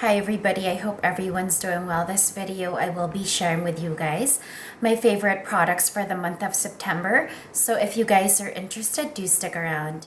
Hi everybody, I hope everyone's doing well. This video I will be sharing with you guys my favorite products for the month of September. So if you guys are interested, do stick around.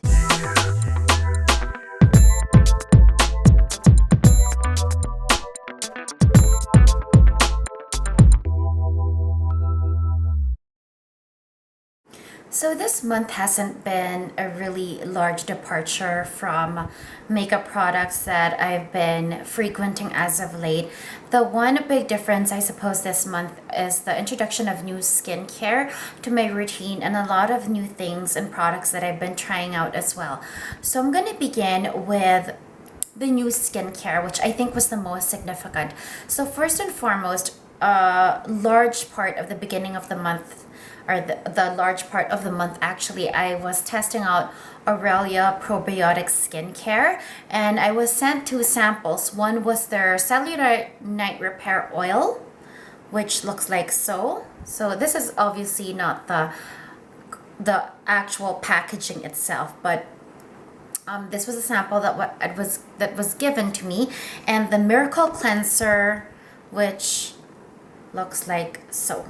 So this month hasn't been a really large departure from makeup products that I've been frequenting as of late. The one big difference I suppose this month is the introduction of new skincare to my routine and a lot of new things and products that I've been trying out as well. So I'm going to begin with the new skincare, which I think was the most significant. So first and foremost, a large part of the beginning of the month, or the large part of the month actually, I was testing out Aurelia probiotic skincare, and I was sent two samples. One was their cellular night repair oil, which looks like so. So this is obviously not the actual packaging itself, but this was a sample that was given to me, and the miracle cleanser, which looks like so.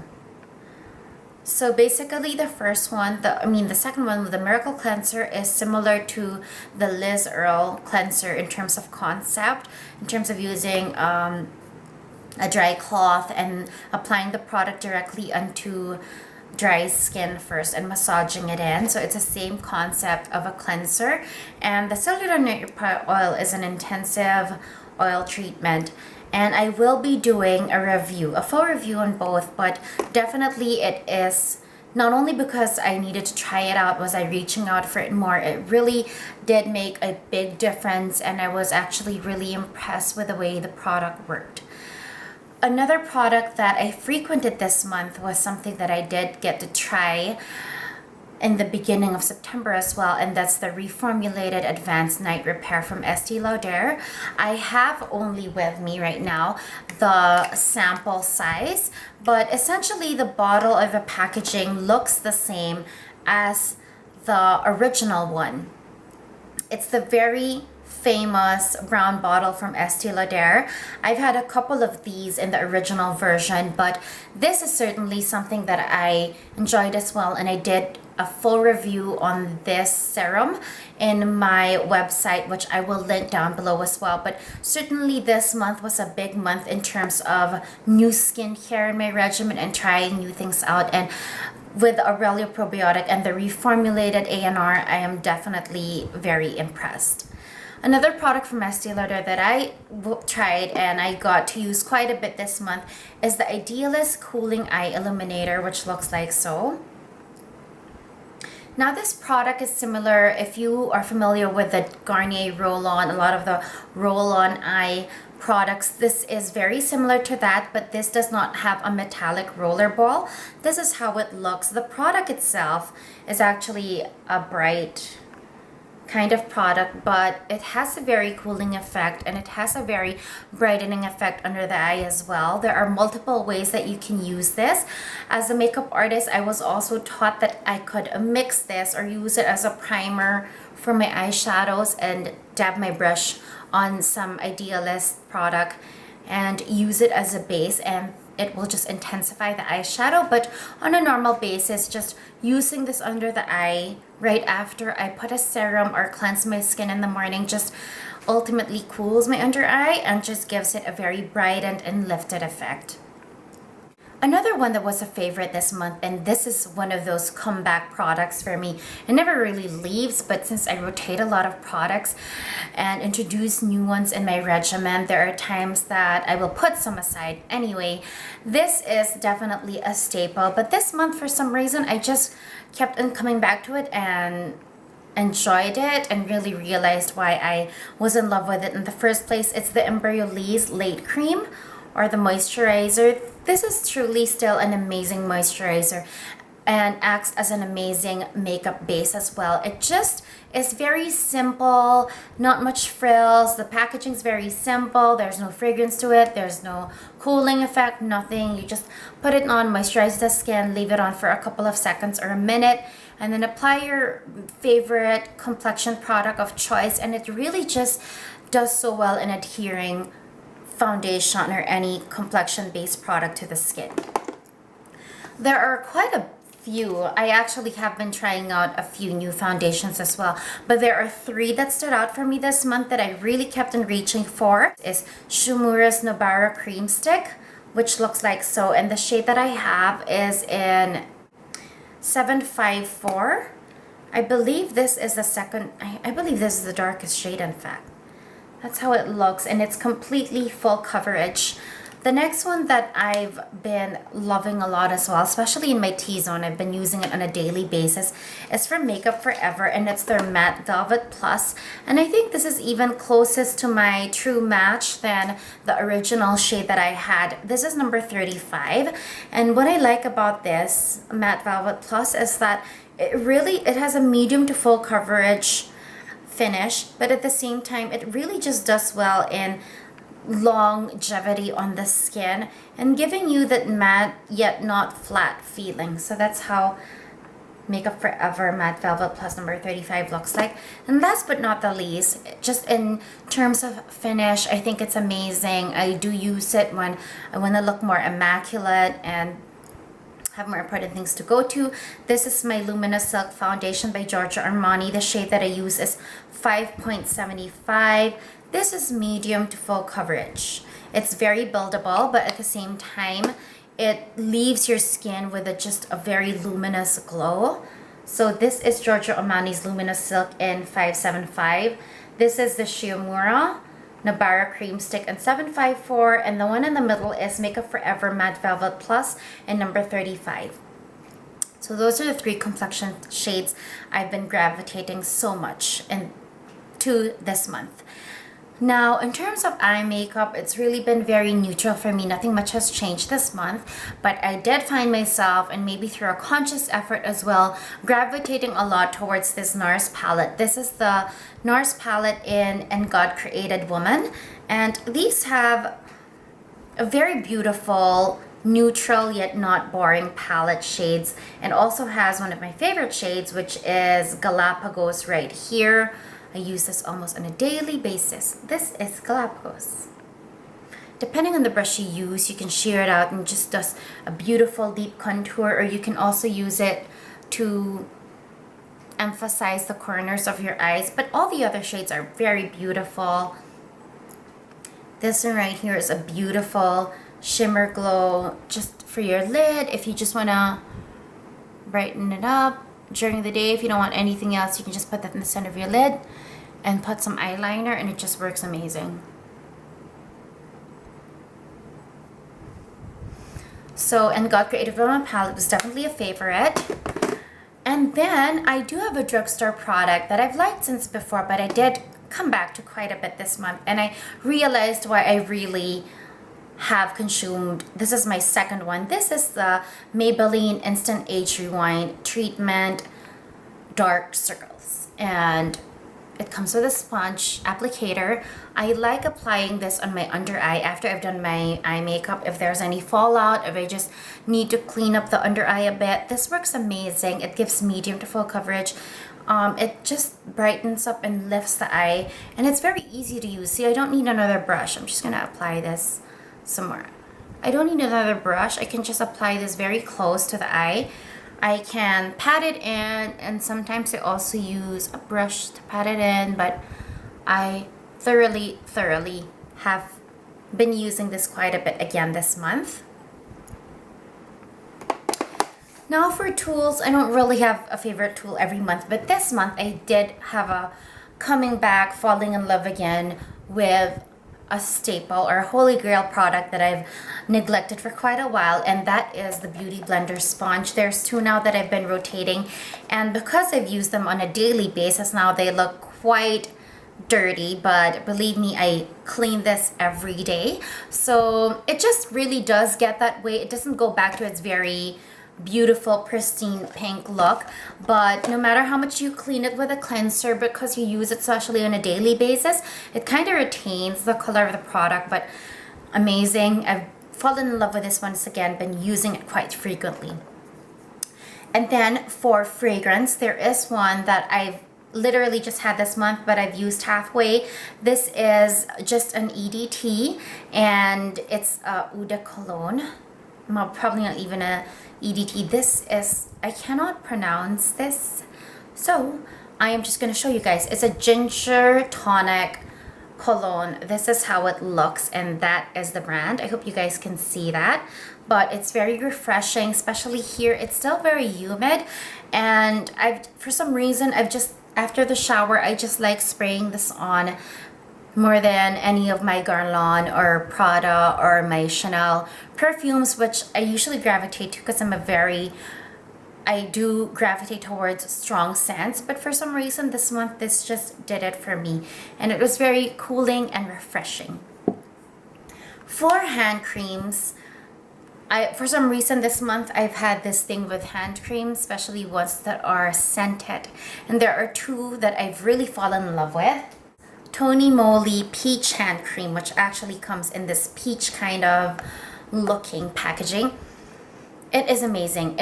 So basically the first one, the second one, the Miracle Cleanser, is similar to the Liz Earl Cleanser in terms of concept, in terms of using a dry cloth and applying the product directly onto dry skin first and massaging it in. So it's the same concept of a cleanser. And the Cellular Night Repair Oil is an intensive oil treatment. And I will be doing a full review on both, but definitely it is not only because I needed to try it out, was I reaching out for it more. It really did make a big difference, and I was actually really impressed with the way the product worked. Another product that I frequented this month was something that I did get to try in the beginning of September as well, and that's the reformulated advanced night repair from Estee Lauder. I have only with me right now the sample size, but essentially the bottle of the packaging looks the same as the original one. It's the very famous brown bottle from Estee Lauder. I've had a couple of these in the original version, but this is certainly something that I enjoyed as well, and I did a full review on this serum in my website, which I will link down below as well. But certainly this month was a big month in terms of new skincare in my regimen and trying new things out. And with Aurelia probiotic and the reformulated ANR, I am definitely very impressed. Another product from Estee Lauder that I tried and I got to use quite a bit this month is the Idealist Cooling Eye Illuminator, which looks like so. Now this product is similar, if you are familiar with the Garnier Roll-On, a lot of the Roll-On Eye products, this is very similar to that, but this does not have a metallic roller ball. This is how it looks. The product itself is actually a bright kind of product, but it has a very cooling effect and it has a very brightening effect under the eye as well. There are multiple ways that you can use this. As a makeup artist, I was also taught that I could mix this or use it as a primer for my eyeshadows and dab my brush on some Idealist product and use it as a base, and it will just intensify the eyeshadow. But on a normal basis, just using this under the eye right after I put a serum or cleanse my skin in the morning just ultimately cools my under eye and just gives it a very brightened and lifted effect. Another one that was a favorite this month, and this is one of those comeback products for me. It never really leaves, but since I rotate a lot of products and introduce new ones in my regimen, there are times that I will put some aside. Anyway, this is definitely a staple, but this month for some reason I just kept on coming back to it and enjoyed it and really realized why I was in love with it in the first place. It's the Embryolisse Lait Cream, or the moisturizer. This is truly still an amazing moisturizer and acts as an amazing makeup base as well. It just is very simple, not much frills. The packaging is very simple. There's no fragrance to it. There's no cooling effect, nothing. You just put it on, moisturize the skin, leave it on for a couple of seconds or a minute, and then apply your favorite complexion product of choice. And it really just does so well in adhering foundation or any complexion-based product to the skin. There are quite a few. I actually have been trying out a few new foundations as well, but there are 3 that stood out for me this month that I really kept on reaching for. Is Uemura's Nobara Cream Stick, which looks like so, and the shade that I have is in 754. I believe this is the second, I believe this is the darkest shade, in fact. That's how it looks, and it's completely full coverage. The next one that I've been loving a lot as well, especially in my T-zone, I've been using it on a daily basis, is from Makeup Forever, and it's their Matte Velvet Plus. And I think this is even closest to my true match than the original shade that I had. This is number 35. And what I like about this Matte Velvet Plus is that it has a medium to full coverage finish, but at the same time, it really just does well in longevity on the skin and giving you that matte yet not flat feeling. So that's how Makeup Forever Matte Velvet Plus number 35 looks like. And last but not the least, just in terms of finish, I think it's amazing. I do use it when I want to look more immaculate and have more important things to go to. This is my Luminous Silk Foundation by Giorgio Armani. The shade that I use is 5.75. This is medium to full coverage. It's very buildable, but at the same time, it leaves your skin with just a very luminous glow. So this is Giorgio Armani's Luminous Silk in 575. This is the Uemura Nobara Cream Stick in 754, and the one in the middle is Makeup Forever Matte Velvet Plus in number 35. So those are the 3 complexion shades I've been gravitating so much to this month. Now, in terms of eye makeup, it's really been very neutral for me. Nothing much has changed this month, but I did find myself, and maybe through a conscious effort as well, gravitating a lot towards this NARS palette. This is the NARS palette in And God Created Woman, and these have a very beautiful, neutral yet not boring palette shades, and also has one of my favorite shades, which is Galapagos right here. I use this almost on a daily basis. This is Galapagos. Depending on the brush you use, you can shear it out and just does a beautiful deep contour, or you can also use it to emphasize the corners of your eyes. But all the other shades are very beautiful. This one right here is a beautiful shimmer glow just for your lid. If you just want to brighten it up during the day, if you don't want anything else, you can just put that in the center of your lid and put some eyeliner, and it just works amazing. So, and God Created Woman palette was definitely a favorite. And then I do have a drugstore product that I've liked since before, but I did come back to quite a bit this month, and I realized why I really have consumed. This is my second one. This is the Maybelline Instant Age Rewind Treatment Dark Circles, and it comes with a sponge applicator. I like applying this on my under eye after I've done my eye makeup. If there's any fallout, if I just need to clean up the under eye a bit, this works amazing. It gives medium to full coverage. It just brightens up and lifts the eye, and it's very easy to use. See, I don't need another brush. I'm just gonna apply this somewhere. I don't need another brush. I can just apply this very close to the eye. I can pat it in, and sometimes I also use a brush to pat it in, but I thoroughly have been using this quite a bit again this month. Now for tools, I don't really have a favorite tool every month, but this month I did have a coming back, falling in love again with a staple or a holy grail product that I've neglected for quite a while, and that is the Beauty Blender sponge. There's 2 now that I've been rotating, and because I've used them on a daily basis now, they look quite dirty, but believe me, I clean this every day. So it just really does get that way. It doesn't go back to its very beautiful pristine pink look, but no matter how much you clean it with a cleanser, because you use it especially on a daily basis, it kind of retains the color of the product. But amazing. I've fallen in love with this once again, been using it quite frequently. And then for fragrance, there is one that I've literally just had this month, but I've used halfway. This is just an EDT, and it's a Eau de Cologne. Well, probably not even a EDT. This is, I cannot pronounce this, so I am just going to show you guys. It's a ginger tonic cologne. This is how it looks, and that is the brand. I hope you guys can see that, but it's very refreshing, especially here. It's still very humid, and for some reason, after the shower, I just like spraying this on more than any of my Guerlain or Prada or my Chanel perfumes, which I usually gravitate to because I do gravitate towards strong scents, but for some reason this month this just did it for me, and it was very cooling and refreshing. For hand creams, for some reason this month I've had this thing with hand creams, especially ones that are scented, and there are two that I've really fallen in love with. Moly Peach Hand Cream, which actually comes in this peach kind of looking packaging. It is amazing.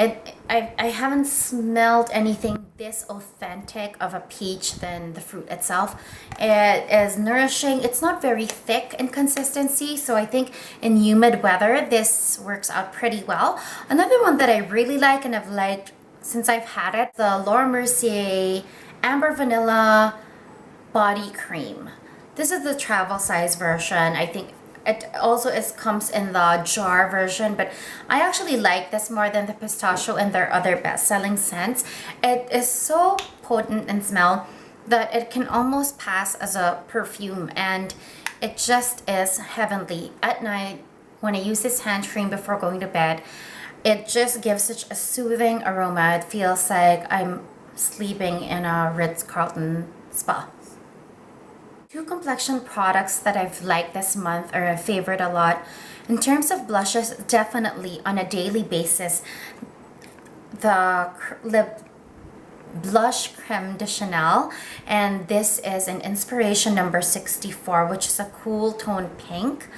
I haven't smelled anything this authentic of a peach than the fruit itself. It is nourishing. It's not very thick in consistency, so I think in humid weather this works out pretty well. Another one that I really like and I've liked since I've had it, the Laura Mercier Amber Vanilla Body Cream. This is the travel size version. I think it also comes in the jar version, but I actually like this more than the pistachio and their other best-selling scents. It is so potent in smell that it can almost pass as a perfume, and it just is heavenly. At night, when I use this hand cream before going to bed, it just gives such a soothing aroma. It feels like I'm sleeping in a Ritz-Carlton spa. Two complexion products that I've liked this month or I've favored a lot. In terms of blushes, definitely on a daily basis, the lip blush Creme de Chanel, and this is an Inspiration number 64, which is a cool tone pink.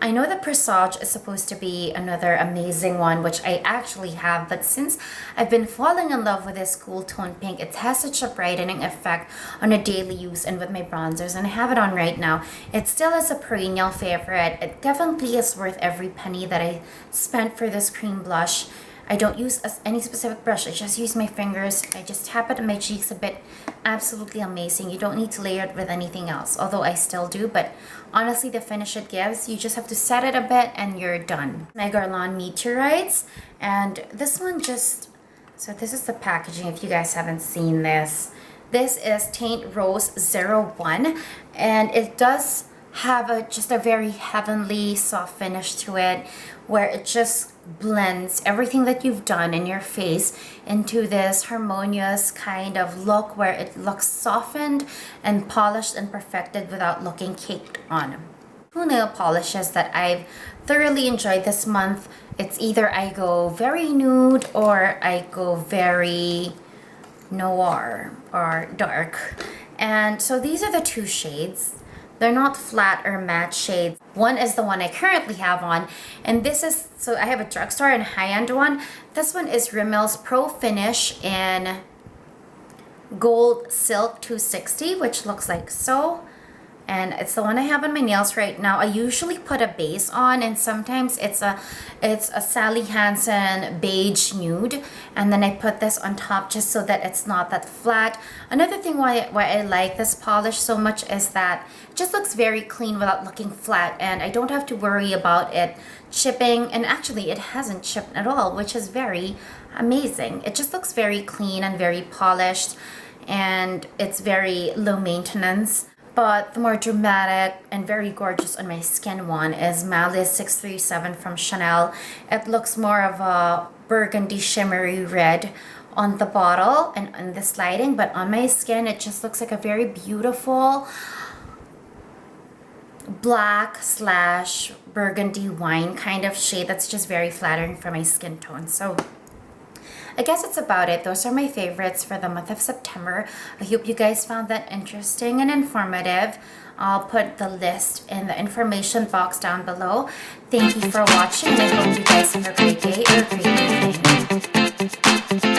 I know the Presage is supposed to be another amazing one, which I actually have, but since I've been falling in love with this cool tone pink, it has such a brightening effect on a daily use and with my bronzers, and I have it on right now. It still is a perennial favorite. It definitely is worth every penny that I spent for this cream blush. I don't use any specific brush. I just use my fingers. I just tap it on my cheeks a bit. Absolutely amazing. You don't need to layer it with anything else, although I still do, but honestly the finish it gives, you just have to set it a bit and you're done. My Guerlain Meteorites, and this one so this is the packaging if you guys haven't seen this. This is Teint Rose 01, and it does have just a very heavenly soft finish to it, where it just blends everything that you've done in your face into this harmonious kind of look where it looks softened and polished and perfected without looking caked on. Two nail polishes that I've thoroughly enjoyed this month. It's either I go very nude or I go very noir or dark. And so these are the two shades. They're not flat or matte shades. One is the one I currently have on, and this is, so I have a drugstore and high-end one. This one is Rimmel's Pro Finish in Gold Silk 260, which looks like so. And it's the one I have on my nails right now. I usually put a base on, and sometimes it's a Sally Hansen beige nude, and then I put this on top just so that it's not that flat. Another thing why I like this polish so much is that it just looks very clean without looking flat, and I don't have to worry about it chipping, and actually it hasn't chipped at all, which is very amazing. It just looks very clean and very polished, and it's very low maintenance. But the more dramatic and very gorgeous on my skin one is Malice 637 from Chanel. It looks more of a burgundy shimmery red on the bottle and on this lighting, but on my skin it just looks like a very beautiful black / burgundy wine kind of shade that's just very flattering for my skin tone. So I guess that's about it. Those are my favorites for the month of September. I hope you guys found that interesting and informative. I'll put the list in the information box down below. Thank you for watching, and I hope you guys have a great day or a great evening.